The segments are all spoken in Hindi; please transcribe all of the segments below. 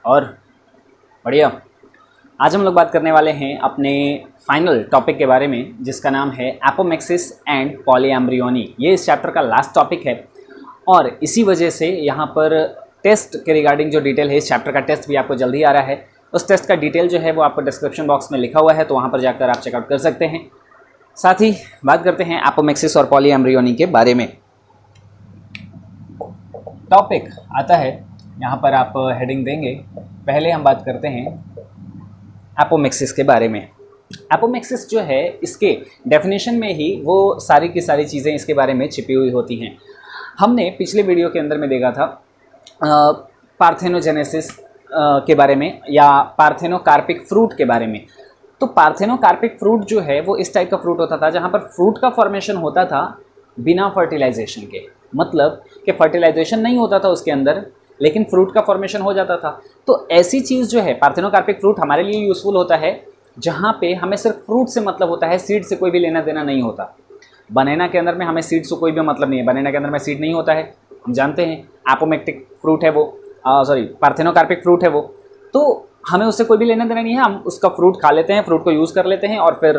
और बढ़िया। आज हम लोग बात करने वाले हैं अपने फाइनल टॉपिक के बारे में, जिसका नाम है एपोमेक्सिस एंड पॉलीएम्ब्रियोनी। ये इस चैप्टर का लास्ट टॉपिक है और इसी वजह से यहाँ पर टेस्ट के रिगार्डिंग जो डिटेल है, इस चैप्टर का टेस्ट भी आपको जल्दी आ रहा है। उस टेस्ट का डिटेल जो है वो आपको डिस्क्रिप्शन बॉक्स में लिखा हुआ है, तो वहाँ पर जाकर आप चेकआउट कर सकते हैं। साथ ही बात करते हैं एपोमेक्सिस और पॉलीएम्ब्रियोनी के बारे में। टॉपिक आता है, यहाँ पर आप हेडिंग देंगे। पहले हम बात करते हैं एपोमेक्सिस के बारे में। एपोमेक्सिस जो है, इसके डेफिनेशन में ही वो सारी की सारी चीज़ें इसके बारे में छिपी हुई होती हैं। हमने पिछले वीडियो के अंदर में देखा था पार्थेनोजेनेसिस के बारे में या पार्थेनोकार्पिक फ्रूट के बारे में। तो पार्थेनोकार्पिक फ्रूट जो है वो इस टाइप का फ्रूट होता था जहाँ पर फ्रूट का फॉर्मेशन होता था बिना फर्टिलाइजेशन के, मतलब कि फर्टिलाइजेशन नहीं होता था उसके अंदर, लेकिन फ्रूट का फॉर्मेशन हो जाता था। तो ऐसी चीज़ जो है पार्थेनोकार्पिक फ्रूट हमारे लिए यूज़फुल होता है जहाँ पे हमें सिर्फ फ्रूट से मतलब होता है, सीड से कोई भी लेना देना नहीं होता। बनाना के अंदर में हमें सीड से कोई भी मतलब नहीं है, बनाना के अंदर में सीड नहीं होता है, हम जानते हैं। एपोमेक्टिक फ्रूट है वो, पार्थेनोकार्पिक फ्रूट है वो, तो हमें उससे कोई भी लेना देना नहीं है। हम उसका फ्रूट खा लेते हैं, फ्रूट को यूज़ कर लेते हैं और फिर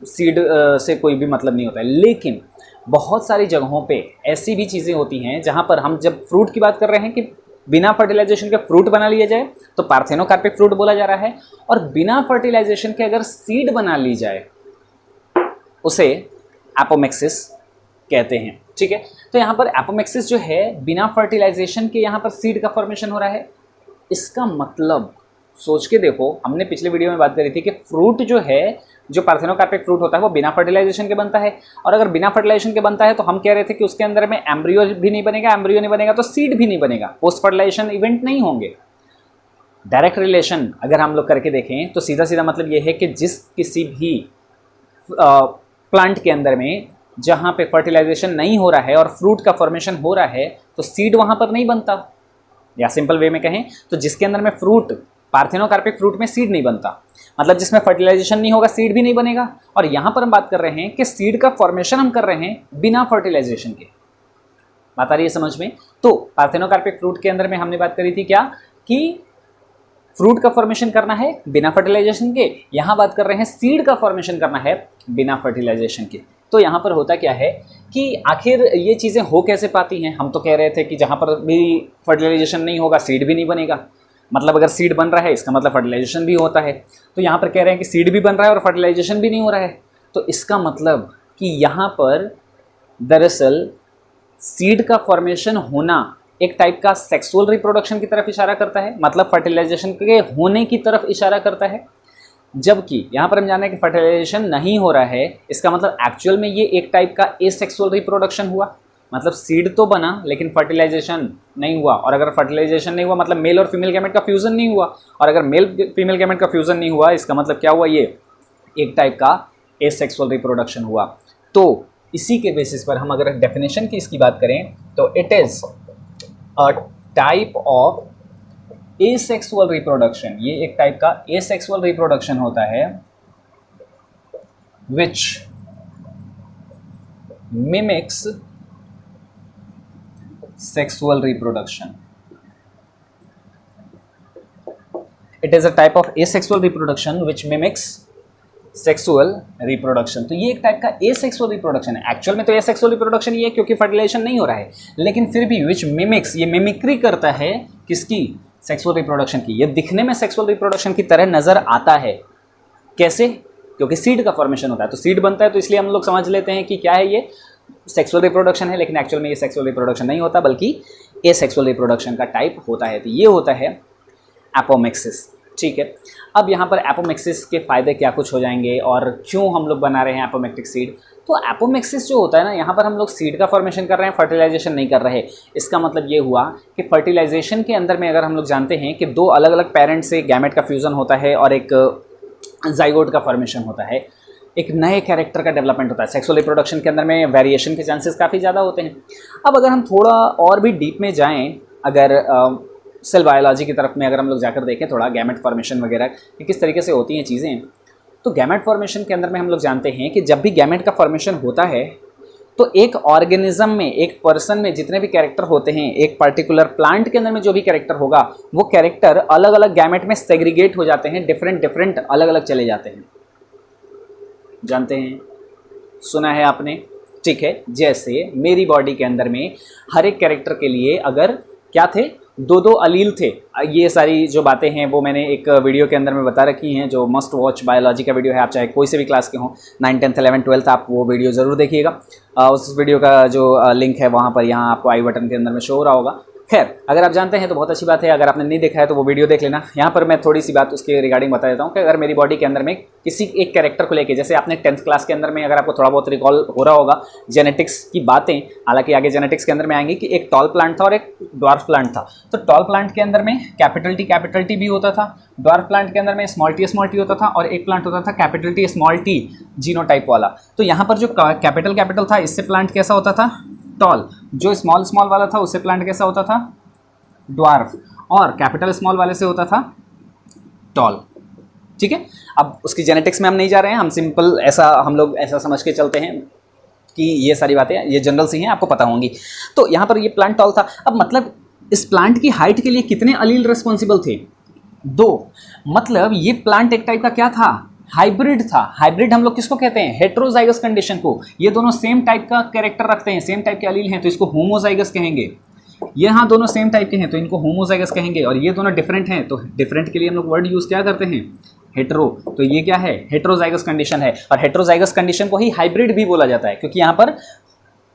सीड से कोई भी मतलब नहीं होता है। लेकिन बहुत सारी जगहों पे ऐसी भी चीज़ें होती हैं जहाँ पर हम जब फ्रूट की बात कर रहे हैं कि बिना फर्टिलाइजेशन के फ्रूट बना लिया जाए तो पार्थेनोकार्पिक फ्रूट बोला जा रहा है, और बिना फर्टिलाइजेशन के अगर सीड बना ली जाए उसे एपोमेक्सिस कहते हैं। ठीक है, तो यहाँ पर एपोमेक्सिस जो है बिना फर्टिलाइजेशन के यहाँ पर सीड का फॉर्मेशन हो रहा है। इसका मतलब सोच के देखो, हमने पिछले वीडियो में बात करी थी कि फ्रूट जो है, जो पार्थेनोकार्पिक फ्रूट होता है वो बिना फर्टिलाइजेशन के बनता है, और अगर बिना फर्टिलाइजेशन के बनता है तो हम कह रहे थे कि उसके अंदर में एम्ब्रियो भी नहीं बनेगा, एम्ब्रियो नहीं बनेगा तो सीड भी नहीं बनेगा, पोस्ट फर्टिलाइजेशन इवेंट नहीं होंगे। डायरेक्ट रिलेशन अगर हम लोग करके देखें तो सीधा सीधा मतलब ये है कि जिस किसी भी प्लांट के अंदर में जहाँ पे फर्टिलाइजेशन नहीं हो रहा है और फ्रूट का फॉर्मेशन हो रहा है तो सीड वहाँ पर नहीं बनता, या सिंपल वे में कहें तो जिसके अंदर में फ्रूट, पार्थेनोकार्पिक फ्रूट में सीड नहीं बनता, मतलब जिसमें फर्टिलाइजेशन नहीं होगा सीड भी नहीं बनेगा। और यहाँ पर हम बात कर रहे हैं कि सीड का फॉर्मेशन हम कर रहे हैं बिना फर्टिलाइजेशन के। बात आ रही है समझ में? तो पार्थेनोकार्पिक फ्रूट के अंदर में हमने बात करी थी क्या, कि फ्रूट का फॉर्मेशन करना है बिना फर्टिलाइजेशन के, यहाँ बात कर रहे हैं सीड का फॉर्मेशन करना है बिना फर्टिलाइजेशन के। तो यहाँ पर होता क्या है कि आखिर ये चीज़ें हो कैसे पाती हैं? हम तो कह रहे थे कि जहाँ पर भी फर्टिलाइजेशन नहीं होगा सीड भी नहीं बनेगा, मतलब अगर सीड बन रहा है इसका मतलब फर्टिलाइजेशन भी होता है। तो यहाँ पर कह रहे हैं कि सीड भी बन रहा है और फर्टिलाइजेशन भी नहीं हो रहा है, तो इसका मतलब कि यहाँ पर दरअसल सीड का फॉर्मेशन होना एक टाइप का सेक्सुअल रिप्रोडक्शन की तरफ इशारा करता है, मतलब फर्टिलाइजेशन के होने की तरफ इशारा करता है। जबकि यहाँ पर हम जान रहे हैं कि फर्टिलाइजेशन नहीं हो रहा है, इसका मतलब एक्चुअल में ये एक टाइप का एसेक्सुअल रिप्रोडक्शन हुआ, मतलब सीड तो बना लेकिन फर्टिलाइजेशन नहीं हुआ। और अगर फर्टिलाइजेशन नहीं हुआ मतलब मेल और फीमेल गैमेट का फ्यूजन नहीं हुआ, और अगर मेल फीमेल गैमेट का फ्यूजन नहीं हुआ इसका मतलब क्या हुआ, ये एक टाइप का एसेक्सुअल रिप्रोडक्शन हुआ। तो इसी के बेसिस पर हम अगर डेफिनेशन की इसकी बात करें तो it is a type of asexual reproduction, ये एक टाइप का एसेक्सुअल रिप्रोडक्शन होता है which mimics sexual reproduction. It is a type of asexual reproduction which mimics sexual reproduction. तो ये एक टाइप का एसेक्सुअल रिप्रोडक्शन है। एक्चुअल में तो एसेक्सुअल रिप्रोडक्शन ये है क्योंकि फर्टिलाइजेशन नहीं हो रहा है, लेकिन फिर भी विच मिमिक्स, ये मिमिक्री करता है किसकी? सेक्सुअल रिप्रोडक्शन की। ये दिखने में सेक्सुअल रिप्रोडक्शन की तरह नजर आता है, कैसे? क्योंकि सीड का फॉर्मेशन होता है, तो सीड बनता है तो इसलिए हम लोग समझ लेते हैं कि क्या है, ये सेक्सुअल रिप्रोडक्शन है, लेकिन एक्चुअल में ये सेक्सुअल रिप्रोडक्शन नहीं होता बल्कि एसेक्सुअल रिप्रोडक्शन का टाइप होता है। तो ये होता है एपोमेक्सिस। ठीक है, अब यहाँ पर एपोमेक्सिस के फ़ायदे क्या कुछ हो जाएंगे और क्यों हम लोग बना रहे हैं एपोमेक्टिक सीड। तो एपोमेक्सिस जो होता है ना, यहाँ पर हम लोग सीड का फॉर्मेशन कर रहे हैं, फर्टिलाइजेशन नहीं कर रहे। इसका मतलब ये हुआ कि फर्टिलाइजेशन के अंदर में अगर हम लोग जानते हैं कि दो अलग अलग पेरेंट से गैमेट का फ्यूज़न होता है और एक जाइगोट का फॉर्मेशन होता है, एक नए कैरेक्टर का डेवलपमेंट होता है। सेक्सुअल रिप्रोडक्शन के अंदर में वेरिएशन के चांसेस काफ़ी ज़्यादा होते हैं। अब अगर हम थोड़ा और भी डीप में जाएँ, अगर सेल बायोलॉजी की तरफ में अगर हम लोग जाकर देखें थोड़ा, गैमेट फॉर्मेशन वगैरह कि किस तरीके से होती हैं चीज़ें, तो गैमेट फॉर्मेशन के अंदर में हम लोग जानते हैं कि जब भी गैमेट का फॉर्मेशन होता है तो एक ऑर्गेनिज्म में, एक पर्सन में जितने भी कैरेक्टर होते हैं, एक पर्टिकुलर प्लांट के अंदर में जो भी कैरेक्टर होगा, वो कैरेक्टर अलग अलग गैमेट में सेग्रीगेट हो जाते हैं, डिफरेंट डिफरेंट अलग अलग चले जाते हैं। जानते हैं, सुना है आपने, ठीक है। जैसे मेरी बॉडी के अंदर में हर एक कैरेक्टर के लिए अगर क्या थे, दो दो अलील थे। ये सारी जो बातें हैं वो मैंने एक वीडियो के अंदर में बता रखी हैं, जो मस्ट वॉच बायोलॉजी का वीडियो है। आप चाहे कोई से भी क्लास के हों, 9th 10th 11th 12th, आप वो वीडियो ज़रूर देखिएगा। उस वीडियो का जो लिंक है वहाँ पर, यहाँ आपको आई बटन के अंदर में शो हो रहा होगा। खैर, अगर आप जानते हैं तो बहुत अच्छी बात है, अगर आपने नहीं देखा है तो वो वीडियो देख लेना। यहाँ पर मैं थोड़ी सी बात उसके रिगार्डिंग बता देता हूँ कि अगर मेरी बॉडी के अंदर में किसी एक कैरेक्टर को लेके, जैसे आपने 10th क्लास के अंदर में अगर आपको थोड़ा बहुत रिकॉल हो रहा होगा जेनेटिक्स की बातें, हालांकि आगे जेनेटिक्स के अंदर में आएंगी, कि एक टॉल प्लांट था और एक ड्वार्फ प्लांट था। तो टॉल प्लांट के अंदर में कैपिटल टी भी होता था, ड्वार्फ प्लांट के अंदर में स्मॉल टी होता था, और एक प्लांट होता था capital T small T genotype वाला। तो यहाँ पर जो कैपिटल था, इससे प्लांट कैसा होता था, टॉल। जो स्मॉल वाला था उससे प्लांट कैसा होता था, ड्वार्फ। और कैपिटल स्मॉल वाले से होता था टॉल। ठीक है, अब उसकी जेनेटिक्स में हम नहीं जा रहे हैं, हम सिंपल ऐसा, हम लोग ऐसा समझ के चलते हैं कि ये सारी बातें ये जनरल सी हैं, आपको पता होंगी। तो यहाँ पर ये प्लांट टॉल था। अब मतलब इस प्लांट की हाइट के लिए कितने अलील रिस्पॉन्सिबल थे, 2। मतलब ये प्लांट एक टाइप का क्या था, हाइब्रिड था। हाइब्रिड हम लोग किसको कहते हैं, हेट्रोजाइगस कंडीशन को। ये दोनों सेम टाइप का कैरेक्टर रखते हैं, सेम टाइप के अलील हैं, तो इसको होमोजाइगस कहेंगे। ये हाँ दोनों सेम टाइप के हैं तो इनको होमोजाइगस कहेंगे, और ये दोनों डिफरेंट हैं तो डिफरेंट के लिए हम लोग वर्ड यूज़ क्या करते हैं, हेट्रो। तो ये क्या है, हेट्रोजाइगस कंडीशन है। और हेट्रोजाइगस कंडीशन को ही हाइब्रिड भी बोला जाता है, क्योंकि यहाँ पर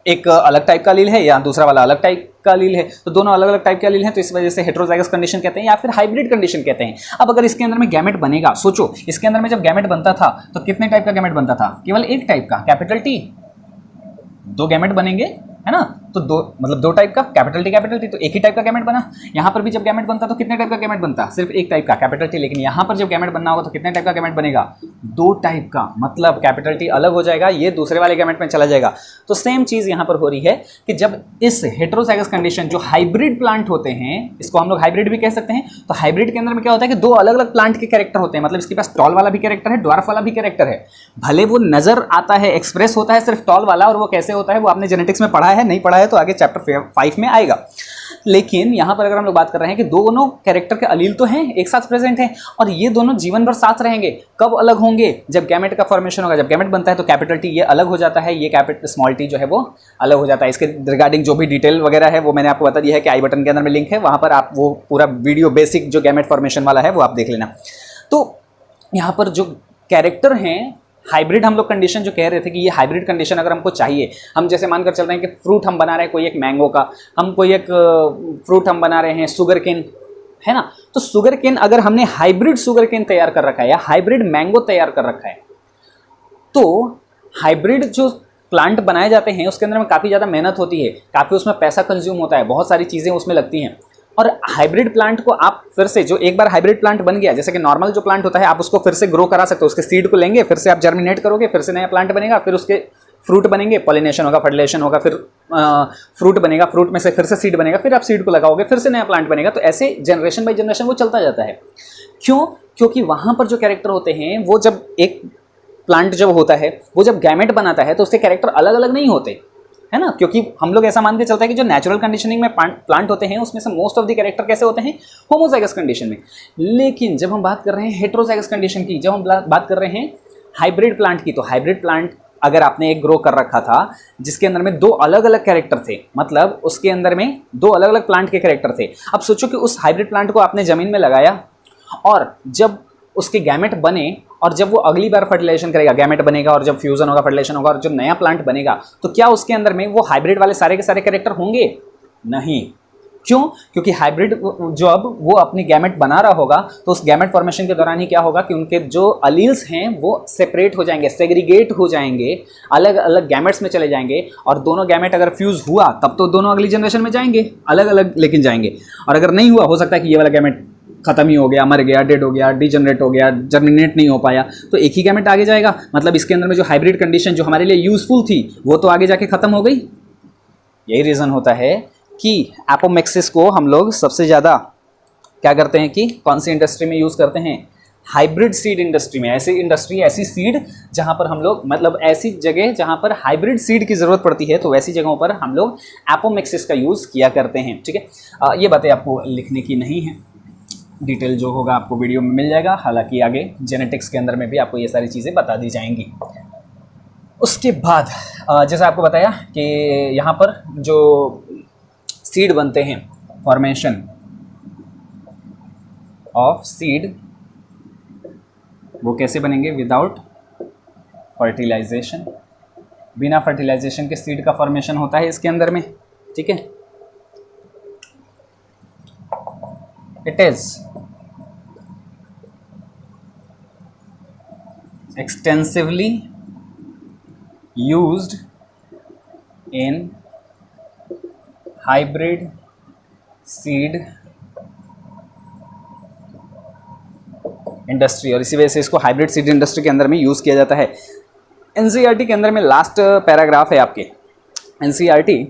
एक अलग टाइप का अलील है, या दूसरा वाला अलग टाइप का अलील है, तो दोनों अलग अलग टाइप के अलील हैं, तो इस वजह से हेट्रोजाइगस कंडीशन कहते हैं, या फिर हाइब्रिड कंडीशन कहते हैं। अब अगर इसके अंदर में गैमेट बनेगा, सोचो इसके अंदर में जब गैमेट बनता था तो कितने टाइप का गैमेट बनता था, केवल एक टाइप का, कैपिटल टी। 2 गैमेट बनेंगे, है ना, तो 2 मतलब 2 टाइप का, कैपिटल टी, तो एक ही टाइप का गैमेट बना। यहाँ पर भी जब गैमेट बनता तो कितने टाइप का गैमेट बनता, सिर्फ एक टाइप का, कैपिटल टी। लेकिन यहाँ पर जब गैमेट बनना होगा तो कितने टाइप का गैमेट बनेगा, 2 टाइप का। मतलब कैपिटल टी अलग हो जाएगा, ये दूसरे वाले गैमेट में चला जाएगा। तो सेम चीज़ यहाँ पर हो रही है कि जब इस हेट्रोजाइगस कंडीशन, जो हाइब्रिड प्लांट होते हैं, इसको हम लोग हाइब्रिड भी कह सकते हैं, तो हाइब्रिड के अंदर में क्या होता है कि 2 अलग अलग प्लांट के कैरेक्टर होते हैं। मतलब इसके पास टॉल वाला भी कैरेक्टर है, ड्वार्फ वाला भी कैरेक्टर है। भले वो नजर आता है, एक्सप्रेस होता है सिर्फ टॉल वाला, और वो कैसे होता है वो आपने जेनेटिक्स में पढ़ा है, नहीं पढ़ा है तो आगे चैप्टर 5 में आएगा। लेकिन यहां पर अगर हम लोग बात कर रहे हैं कि दोनों कैरेक्टर के अलील तो हैं, एक साथ प्रेजेंट हैं, और ये दोनों जीवन भर साथ रहेंगे। कब अलग होंगे, जब गैमेट का फॉर्मेशन होगा। जब गैमेट बनता है तो कैपिटल टी ये अलग हो जाता है, ये कैपिटल स्मॉल टी जो है वो अलग हो जाता है। इसके रिगार्डिंग जो भी डिटेल वगैरह है वो मैंने आपको बता दिया है कि आई बटन के अंदर में लिंक है, वहां पर आप वो पूरा वीडियो बेसिक जो गैमेट फॉर्मेशन वाला है वो आप देख लेना। तो यहाँ पर जो कैरेक्टर हैं, हाइब्रिड हम लोग कंडीशन जो कह रहे थे कि ये हाइब्रिड कंडीशन अगर हमको चाहिए, हम जैसे मानकर चल रहे हैं कि फ्रूट हम बना रहे हैं, कोई एक मैंगो का, हम कोई एक फ्रूट हम बना रहे हैं, शुगर केन, है ना। तो शुगर केन अगर हमने हाइब्रिड शुगर केन तैयार कर रखा है या हाइब्रिड मैंगो तैयार कर रखा है, तो हाइब्रिड जो प्लांट बनाए जाते हैं उसके अंदर में काफ़ी ज़्यादा मेहनत होती है, काफ़ी उसमें पैसा कंज्यूम होता है, बहुत सारी चीज़ें उसमें लगती हैं। और हाइब्रिड प्लांट को आप फिर से, जो एक बार हाइब्रिड प्लांट बन गया, जैसे कि नॉर्मल जो प्लांट होता है आप उसको फिर से ग्रो करा सकते हो, उसके सीड को लेंगे, फिर से आप जर्मिनेट करोगे, फिर से नया प्लांट बनेगा, फिर उसके फ्रूट बनेंगे, पॉलिनेशन होगा, फर्टिलाइजेशन होगा, फिर फ्रूट बनेगा, फ्रूट में से फिर से सीड बनेगा, फिर आप सीड को लगाओगे, फिर से नया प्लांट बनेगा। तो ऐसे जनरेशन बाई जनरेशन वो चलता जाता है। क्यों? क्योंकि वहाँ पर जो कैरेक्टर होते हैं वो, जब एक प्लांट जब होता है वो जब गैमेट बनाता है तो उसके कैरेक्टर अलग अलग नहीं होते, है ना। क्योंकि हम लोग ऐसा मान के चलते हैं कि जो नेचुरल कंडीशनिंग में प्लांट होते हैं उसमें से मोस्ट ऑफ द कैरेक्टर कैसे होते हैं, होमोजाइगस कंडीशन में। लेकिन जब हम बात कर रहे हैं हेट्रोजाइगस कंडीशन की, जब हम बात कर रहे हैं हाइब्रिड प्लांट की, तो हाइब्रिड प्लांट अगर आपने एक ग्रो कर रखा था जिसके अंदर में 2 अलग अलग कैरेक्टर थे, मतलब उसके अंदर में 2 अलग अलग प्लांट के कैरेक्टर थे। अब सोचो कि उस हाइब्रिड प्लांट को आपने ज़मीन में लगाया, और जब उसके गैमेट बने, और जब वो अगली बार फर्टिलाइजेशन करेगा, गैमेट बनेगा, और जब फ्यूजन होगा, फर्टिलाइजेशन होगा, और जो नया प्लांट बनेगा, तो क्या उसके अंदर में वो हाइब्रिड वाले सारे के सारे कैरेक्टर होंगे? नहीं। क्यों? क्योंकि हाइब्रिड जब वो अपनी गैमेट बना रहा होगा तो उस गैमेट फॉर्मेशन के दौरान ही क्या होगा कि उनके जो अलील्स हैं वो सेपरेट हो जाएंगे, सेग्रीगेट हो जाएंगे, अलग अलग गैमेट्स में चले जाएंगे। और दोनों गैमेट अगर फ्यूज हुआ तब तो दोनों अगली जनरेशन में जाएंगे, अलग अलग लेकिन जाएंगे। और अगर नहीं हुआ, हो सकता है कि ये वाला गैमेट खत्म ही हो गया, मर गया, डेड हो गया, डिजनरेट हो गया, जर्मिनेट नहीं हो पाया, तो एक ही गैमेट आगे जाएगा। मतलब इसके अंदर में जो हाइब्रिड कंडीशन जो हमारे लिए यूजफुल थी वो तो आगे जाके खत्म हो गई। यही रीज़न होता है कि एपोमिक्सिस को हम लोग सबसे ज़्यादा क्या करते हैं कि कौन सी इंडस्ट्री में यूज़ करते हैं, हाइब्रिड सीड इंडस्ट्री में, ऐसी इंडस्ट्री, ऐसी सीड जहाँ पर हम लोग, मतलब ऐसी जगह जहाँ पर हाइब्रिड सीड की ज़रूरत पड़ती है, तो वैसी जगहों पर हम लोग एपोमिक्सिस का यूज़ किया करते हैं। ठीक है, ये बातें आपको लिखने की नहीं है, डिटेल जो होगा आपको वीडियो में मिल जाएगा। हालांकि आगे जेनेटिक्स के अंदर में भी आपको ये सारी चीज़ें बता दी जाएंगी। उसके बाद जैसा आपको बताया कि यहाँ पर जो सीड बनते हैं, फॉर्मेशन ऑफ सीड, वो कैसे बनेंगे? Without fertilisation. बिना फर्टिलाइजेशन के सीड का फॉर्मेशन होता है इसके अंदर में। ठीक है, it is extensively used in hybrid seed industry, और इसी वजह से इसको हाइब्रिड सीड इंडस्ट्री के अंदर में यूज़ किया जाता है। एनसीईआरटी के अंदर में लास्ट पैराग्राफ है आपके, एनसीईआरटी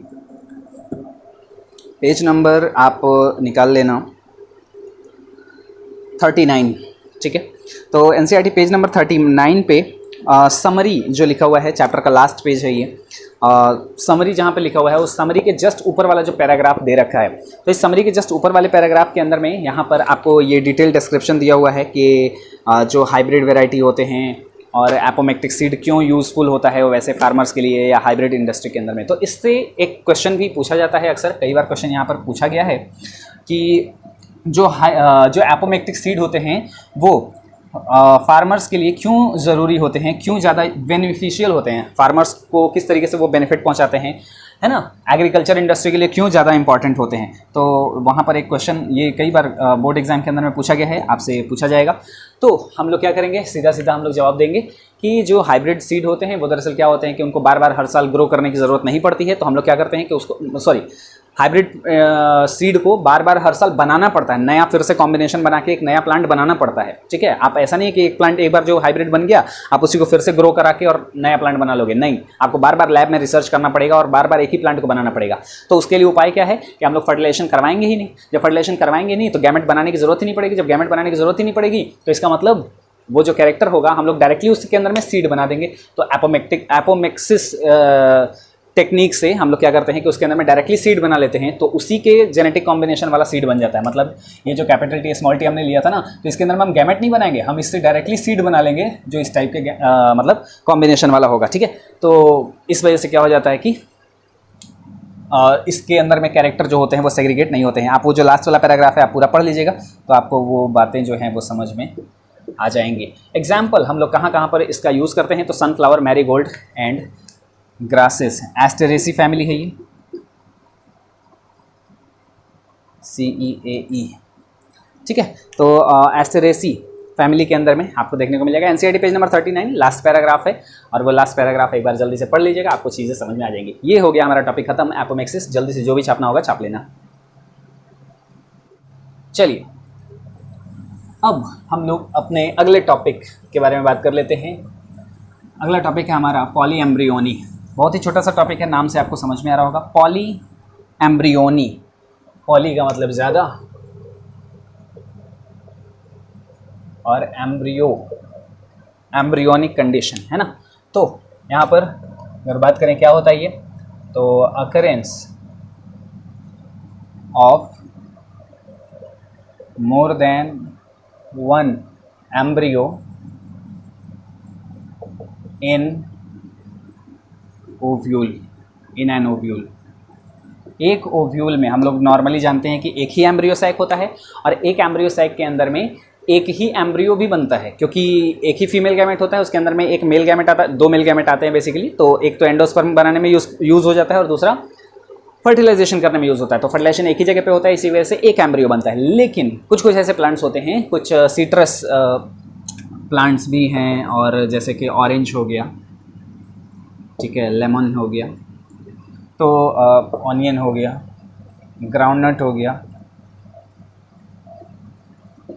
पेज नंबर आप निकाल लेना 39। ठीक है, तो एनसीईआरटी पेज नंबर 39 पे समरी जो लिखा हुआ है, चैप्टर का लास्ट पेज है ये, समरी जहाँ पे लिखा हुआ है, उस समरी के जस्ट ऊपर वाला जो पैराग्राफ दे रखा है, तो इस समरी के जस्ट ऊपर वाले पैराग्राफ के अंदर में यहाँ पर आपको ये डिटेल डिस्क्रिप्शन दिया हुआ है कि जो हाइब्रिड वैरायटी होते हैं और एपोमेक्टिक सीड क्यों यूज़फुल होता है वो वैसे फार्मर्स के लिए या हाइब्रिड इंडस्ट्री के अंदर में। तो इससे एक क्वेश्चन भी पूछा जाता है, अक्सर कई बार क्वेश्चन यहाँ पर पूछा गया है कि जो एपोमेक्टिक सीड होते हैं वो फार्मर्स के लिए क्यों ज़रूरी होते हैं, क्यों ज़्यादा बेनिफिशियल होते हैं, फार्मर्स को किस तरीके से वो बेनिफिट पहुंचाते हैं, है ना, एग्रीकल्चर इंडस्ट्री के लिए क्यों ज़्यादा इंपॉर्टेंट होते हैं। तो वहाँ पर एक क्वेश्चन ये कई बार बोर्ड एग्जाम के अंदर में पूछा गया है, आपसे पूछा जाएगा। तो हम लोग क्या करेंगे, सीधा सीधा हम लोग जवाब देंगे कि जो हाइब्रिड सीड होते हैं वो दरअसल क्या होते हैं कि उनको बार बार हर साल ग्रो करने की ज़रूरत नहीं पड़ती है। तो हम लोग क्या करते हैं कि उसको, सॉरी, हाइब्रिड सीड को बार बार हर साल बनाना पड़ता है, नया फिर से कॉम्बिनेशन बना के एक नया प्लांट बनाना पड़ता है। ठीक है, आप ऐसा नहीं है कि एक प्लांट एक बार जो हाइब्रिड बन गया आप उसी को फिर से ग्रो करा के और नया प्लांट बना लोगे, नहीं, आपको बार बार लैब में रिसर्च करना पड़ेगा और बार बार एक ही प्लांट को बनाना पड़ेगा। तो उसके लिए उपाय क्या है कि हम लोग फर्टिलाइजेशन करवाएंगे ही नहीं। जब फर्टिलाइजेशन करवाएंगे नहीं तो गैमेट बनाने की जरूरत ही नहीं पड़ेगी। जब गैमेट बनाने की जरूरत ही नहीं पड़ेगी तो इसका मतलब वो जो कैरेक्टर होगा हम लोग डायरेक्टली उसके अंदर में सीड बना देंगे। तो एपोमेक्सिस टेक्निक से हम लोग क्या करते हैं कि उसके अंदर में डायरेक्टली सीड बना लेते हैं, तो उसी के जेनेटिक कॉम्बिनेशन वाला सीड बन जाता है। मतलब ये जो कैपिटल टी स्मॉल टी हमने लिया था ना, तो इसके अंदर में हम गैमेट नहीं बनाएंगे, हम इससे डायरेक्टली सीड बना लेंगे जो इस टाइप के मतलब कॉम्बिनेशन वाला होगा। ठीक है, तो इस वजह से क्या हो जाता है कि इसके अंदर में कैरेक्टर जो होते हैं वो सेग्रीगेट नहीं होते हैं। आप वो जो लास्ट वाला पैराग्राफ है आप पूरा पढ़ लीजिएगा तो आपको वो बातें जो हैं वो समझ में आ जाएंगी। एग्जाम्पल हम लोग कहाँ पर इसका यूज़ करते हैं, तो sunflower, marigold and grasses, Asteraceae family है ये, CEAE। ठीक है, तो एस्टेरेसी फैमिली के अंदर में आपको देखने को मिल जाएगा। NCERT page number 39 last paragraph है, और वो लास्ट पैराग्राफ एक बार जल्दी से पढ़ लीजिएगा, आपको चीज़ें समझ में आ जाएंगी। ये हो गया हमारा टॉपिक खत्म, एपोमेक्सिस। जल्दी से जो भी छापना होगा छाप लेना। चलिए अब हम लोग अपने अगले टॉपिक के बारे में बात कर लेते हैं। अगला टॉपिक है हमारा पॉलीएम्ब्रियोनी। बहुत ही छोटा सा टॉपिक है, नाम से आपको समझ में आ रहा होगा, पॉलीएम्ब्रियोनी। पॉली का मतलब ज़्यादा और एम्ब्रियो एम्ब्रियोनिक कंडीशन, है ना। तो यहाँ पर अगर बात करें क्या होता है ये, तो occurrence of more than one embryo in ovule, in an ovule. एक ओव्यूल में हम लोग नॉर्मली जानते हैं कि एक ही एम्ब्रियो सैक होता है, और एक एम्ब्रियो सैक के अंदर में एक ही एम्ब्रियो भी बनता है, क्योंकि एक ही फीमेल गैमेट होता है, उसके अंदर में एक मेल गैमेट आता है, दो मेल गैमेट आते हैं बेसिकली। तो एक तो एंडोस्पर्म बनाने में यूज़ हो जाता है और दूसरा फर्टिलाइजेशन करने में यूज़ होता है। तो फर्टिलाइजेशन एक ही जगह पे होता है, इसी वजह से एक एम्ब्रियो बनता है। लेकिन कुछ ऐसे प्लांट्स होते हैं, कुछ सीट्रस प्लांट्स भी हैं, और जैसे कि ऑरेंज हो गया, ठीक है, लेमन हो गया, तो ऑनियन हो गया, ग्राउंडनट हो गया,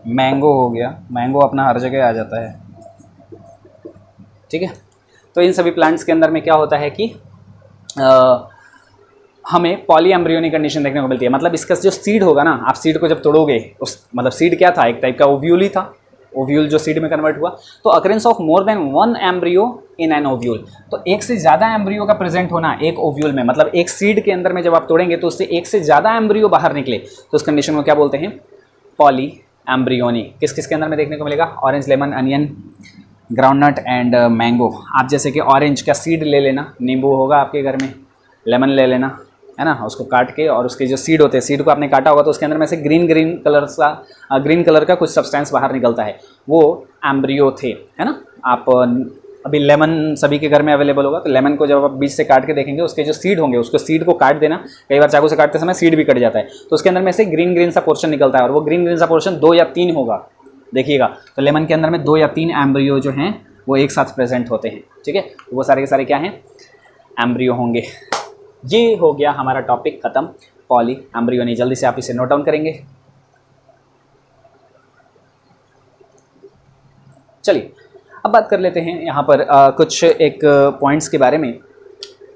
मैंगो हो गया। मैंगो अपना हर जगह आ जाता है, ठीक है। तो इन सभी प्लांट्स के अंदर में क्या होता है कि हमें पॉलीएम्ब्रियोनिक कंडीशन देखने को मिलती है। मतलब इसका जो सीड होगा ना, आप सीड को जब तोड़ोगे, उस मतलब सीड क्या था, एक टाइप का ओव्यूल ही था, ओव्यूल जो सीड में कन्वर्ट हुआ, तो occurrence of more than one embryo in an ovule, तो एक से ज़्यादा एम्ब्रियो का प्रेजेंट होना एक ओव्यूल में, मतलब एक सीड के अंदर में जब आप तोड़ेंगे तो उससे एक से ज़्यादा एम्ब्रियो बाहर निकले तो उस कंडीशन को क्या बोलते हैं, पॉली एम्ब्रियोनी। किस किस के अंदर में देखने को मिलेगा, orange, lemon, onion, groundnut and mango. आप जैसे कि ऑरेंज का सीड ले लेना, नींबू होगा आपके घर में, लेमन ले लेना, है ना, उसको काट के, और उसके जो सीड होते हैं, सीड को आपने काटा होगा तो उसके अंदर में से ग्रीन कलर का कुछ सब्सटेंस बाहर निकलता है, वो एम्ब्रियो थे, है ना। आप अभी लेमन सभी के घर में अवेलेबल होगा, तो लेमन को जब आप बीच से काट के देखेंगे, उसके जो सीड होंगे उसको सीड को काट देना, कई बार चाकू से काटते समय सीड भी कट जाता है, तो उसके अंदर में से ग्रीन सा पोर्शन निकलता है, और वो ग्रीन सा पोर्शन 2 या 3 होगा, देखिएगा। तो लेमन के अंदर में 2 या 3 एम्ब्रियो जो हैं वो एक साथ प्रेजेंट होते हैं, ठीक है। तो वो सारे के सारे क्या हैं, एम्ब्रियो होंगे। ये हो गया हमारा टॉपिक खत्म, पॉली एम्ब्रियोनी। जल्दी से आप इसे नोट डाउन करेंगे। चलिए अब बात कर लेते हैं यहाँ पर कुछ एक पॉइंट्स के बारे में।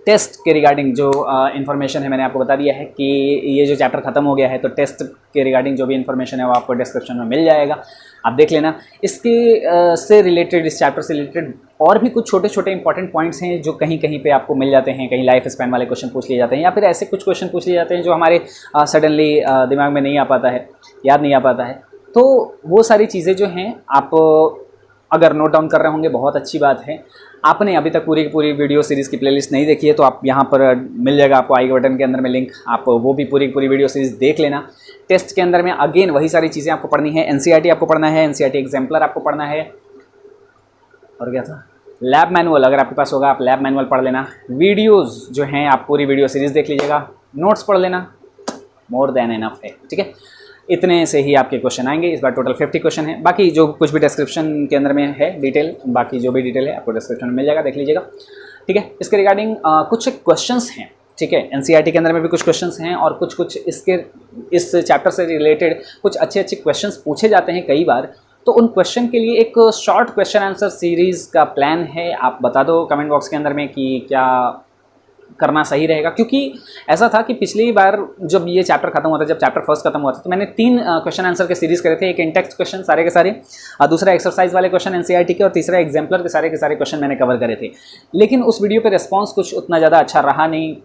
टेस्ट के रिगार्डिंग जो इन्फॉर्मेशन है मैंने आपको बता दिया है कि ये जो चैप्टर खत्म हो गया है, तो टेस्ट के रिगार्डिंग जो भी इन्फॉर्मेशन है वो आपको डिस्क्रिप्शन में मिल जाएगा, आप देख लेना। इसके से रिलेटेड, इस चैप्टर से रिलेटेड और भी कुछ छोटे छोटे इंपॉर्टेंट पॉइंट्स हैं जो कहीं कहीं पे आपको मिल जाते हैं, कहीं लाइफ स्पैन वाले क्वेश्चन पूछ लिए जाते हैं, या फिर ऐसे कुछ क्वेश्चन पूछ लिए जाते हैं जो हमारे सडनली दिमाग में नहीं आ पाता है, याद नहीं आ पाता है। तो वो सारी चीज़ें जो हैं आप अगर नोट डाउन कर रहे होंगे बहुत अच्छी बात है। आपने अभी तक पूरी की पूरी वीडियो सीरीज़ की प्लेलिस्ट नहीं देखी है तो आप यहाँ पर मिल जाएगा आपको आई बटन के अंदर में लिंक, आप वो भी पूरी की पूरी वीडियो सीरीज़ देख लेना। टेस्ट के अंदर में अगेन वही सारी चीज़ें आपको पढ़नी है, एनसीईआरटी आपको पढ़ना है, एनसीईआरटी एग्जाम्पलर आपको पढ़ना है, और क्या था, लैब मैनुअल अगर आपके पास होगा आप लैब मैनुअल पढ़ लेना। वीडियोज़ जो हैं आप पूरी वीडियो सीरीज़ देख लीजिएगा, नोट्स पढ़ लेना, मोर देन एनफ है, ठीक है। इतने से ही आपके क्वेश्चन आएंगे। इस बार टोटल 50 क्वेश्चन है, बाकी जो कुछ भी डिस्क्रिप्शन के अंदर में है डिटेल, बाकी जो भी डिटेल है आपको डिस्क्रिप्शन में मिल जाएगा, देख लीजिएगा, ठीक है। इसके रिगार्डिंग कुछ क्वेश्चंस हैं, ठीक है। एनसीईआरटी के अंदर में भी कुछ क्वेश्चंस हैं और कुछ इस चैप्टर से रिलेटेड कुछ अच्छे क्वेश्चंस पूछे जाते हैं कई बार। तो उन क्वेश्चन के लिए एक शॉर्ट क्वेश्चन आंसर सीरीज़ का प्लान है, आप बता दो कमेंट बॉक्स के अंदर में कि क्या करना सही रहेगा। क्योंकि ऐसा था कि पिछली बार जब ये चैप्टर खत्म हुआ था, जब चैप्टर फर्स्ट खत्म हुआ था, तो मैंने 3 क्वेश्चन आंसर के सीरीज़ करे थे। एक इंटेक्स्ट क्वेश्चन सारे के सारे, दूसरा एक्सरसाइज वाले क्वेश्चन एनसीईआरटी के, और तीसरा एग्जाम्पलर के सारे क्वेश्चन मैंने कवर करे थे। लेकिन उस वीडियो पे रिस्पांस कुछ उतना ज़्यादा अच्छा रहा नहीं।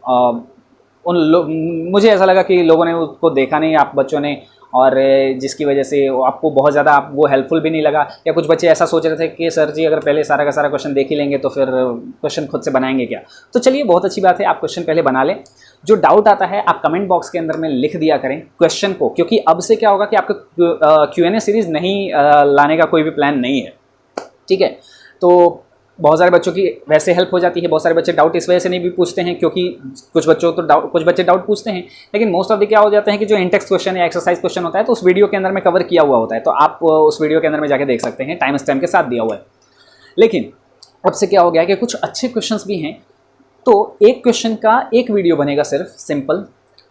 मुझे ऐसा लगा कि लोगों ने उसको देखा नहीं, आप बच्चों ने, और जिसकी वजह से आपको बहुत ज़्यादा वो हेल्पफुल भी नहीं लगा। या कुछ बच्चे ऐसा सोच रहे थे कि सर जी अगर पहले सारा का सारा क्वेश्चन देख ही लेंगे तो फिर क्वेश्चन खुद से बनाएंगे क्या। तो चलिए बहुत अच्छी बात है, आप क्वेश्चन पहले बना लें। जो डाउट आता है आप कमेंट बॉक्स के अंदर में लिख दिया करें क्वेश्चन को, क्योंकि अब से क्या होगा कि आपका Q&A सीरीज़ नहीं लाने का कोई भी प्लान नहीं है, ठीक है। तो बहुत सारे बच्चों की वैसे हेल्प हो जाती है, बहुत सारे बच्चे डाउट इस वजह से नहीं भी पूछते हैं क्योंकि कुछ बच्चे डाउट पूछते हैं, लेकिन मोस्ट ऑफ द क्या हो जाते हैं कि जो इंटेक्स्ट क्वेश्चन या एक्सरसाइज क्वेश्चन होता है तो उस वीडियो के अंदर में कवर किया हुआ होता है, तो आप उस वीडियो के अंदर में जाके देख सकते हैं, टाइम स्टैम्प के साथ दिया हुआ है। लेकिन अब से क्या हो गया कि कुछ अच्छे क्वेश्चन भी हैं, तो एक क्वेश्चन का एक वीडियो बनेगा सिर्फ सिंपल,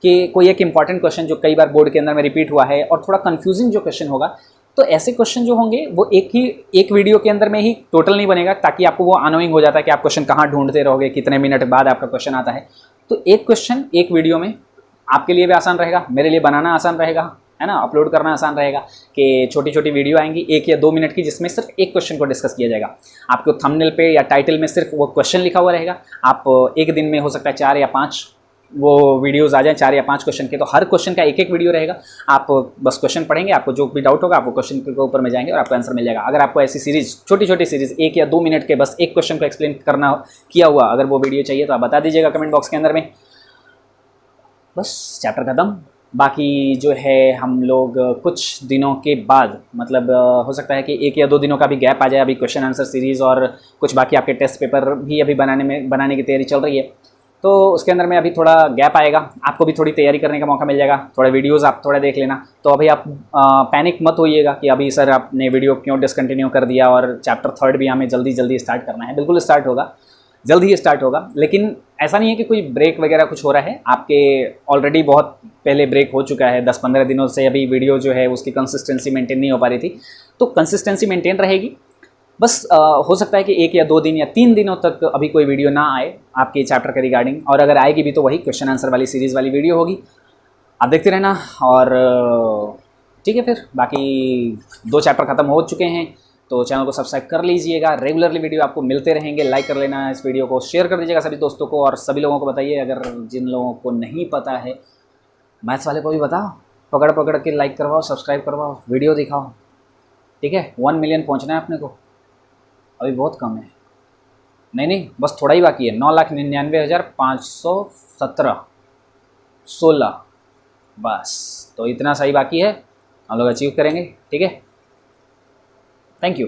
कि कोई एक इंपॉर्टेंट क्वेश्चन जो कई बार बोर्ड के अंदर में रिपीट हुआ है और थोड़ा कन्फ्यूजिंग जो क्वेश्चन होगा, तो ऐसे क्वेश्चन जो होंगे वो एक वीडियो के अंदर में ही टोटल नहीं बनेगा, ताकि आपको वो अनोइंग हो जाता है कि आप क्वेश्चन कहाँ ढूंढते रहोगे, कितने मिनट बाद आपका क्वेश्चन आता है। तो एक क्वेश्चन एक वीडियो में आपके लिए भी आसान रहेगा, मेरे लिए बनाना आसान रहेगा, है ना, अपलोड करना आसान रहेगा कि छोटी छोटी वीडियो आएंगी 1 या 2 मिनट की, जिसमें सिर्फ एक क्वेश्चन को डिस्कस किया जाएगा। आपको थंबनेल पे या टाइटल में सिर्फ वो क्वेश्चन लिखा हुआ रहेगा। आप एक दिन में हो सकता है 4 या 5 वो वीडियोज़ आ जाएँ, 4 या 5 क्वेश्चन के, तो हर क्वेश्चन का एक विडियो रहेगा। आप बस क्वेश्चन पढ़ेंगे, आपको जो भी डाउट होगा आप वो क्वेश्चन के ऊपर में जाएंगे और आपको आंसर मिल जाएगा। अगर आपको ऐसी सीरीज़ छोटी छोटी सीरीज़ 1 या 2 मिनट के बस एक क्वेश्चन को एक्सप्लेन करना किया हुआ अगर वो वीडियो चाहिए तो आप बता दीजिएगा कमेंट बॉक्स के अंदर में। बस चैप्टर खत्म। बाकी जो है हम लोग कुछ दिनों के बाद, मतलब हो सकता है कि 1 या 2 दिनों का भी गैप आ जाए। अभी क्वेश्चन आंसर सीरीज़ और कुछ बाकी आपके टेस्ट पेपर भी अभी बनाने की तैयारी चल रही है, तो उसके अंदर में अभी थोड़ा गैप आएगा, आपको भी थोड़ी तैयारी करने का मौका मिल जाएगा। थोड़े वीडियोस आप थोड़ा देख लेना। तो अभी आप पैनिक मत होइएगा कि अभी सर आपने वीडियो क्यों डिसकंटिन्यू कर दिया और चैप्टर 3 भी हमें जल्दी स्टार्ट करना है। बिल्कुल स्टार्ट होगा, जल्द ही स्टार्ट होगा, लेकिन ऐसा नहीं है कि कोई ब्रेक वगैरह कुछ हो रहा है। आपके ऑलरेडी बहुत पहले ब्रेक हो चुका है, 10-15 दिनों से अभी वीडियो जो है उसकी कंसिस्टेंसी मेंटेन नहीं हो पा रही थी, तो कंसिस्टेंसी मेंटेन रहेगी। बस हो सकता है कि 1 या 2 दिन या 3 दिनों तक अभी कोई वीडियो ना आए आपके चैप्टर के रिगार्डिंग, और अगर आएगी भी तो वही क्वेश्चन आंसर वाली सीरीज़ वाली वीडियो होगी। आप देखते रहना। और ठीक है, फिर बाकी 2 चैप्टर ख़त्म हो चुके हैं। तो चैनल को सब्सक्राइब कर लीजिएगा, रेगुलरली वीडियो आपको मिलते रहेंगे। लाइक कर लेना इस वीडियो को, शेयर कर दीजिएगा सभी दोस्तों को, और सभी लोगों को बताइए अगर जिन लोगों को नहीं पता है। मैथ्स वाले को भी बताओ, पकड़ पकड़ के लाइक करवाओ, सब्सक्राइब करवाओ, वीडियो दिखाओ। ठीक है, 1 मिलियन पहुंचना है अपने को, अभी बहुत कम है। नहीं, बस थोड़ा ही बाकी है। 9,99,517 बस, तो इतना सही बाकी है, हम लोग अचीव करेंगे। ठीक है, थैंक यू।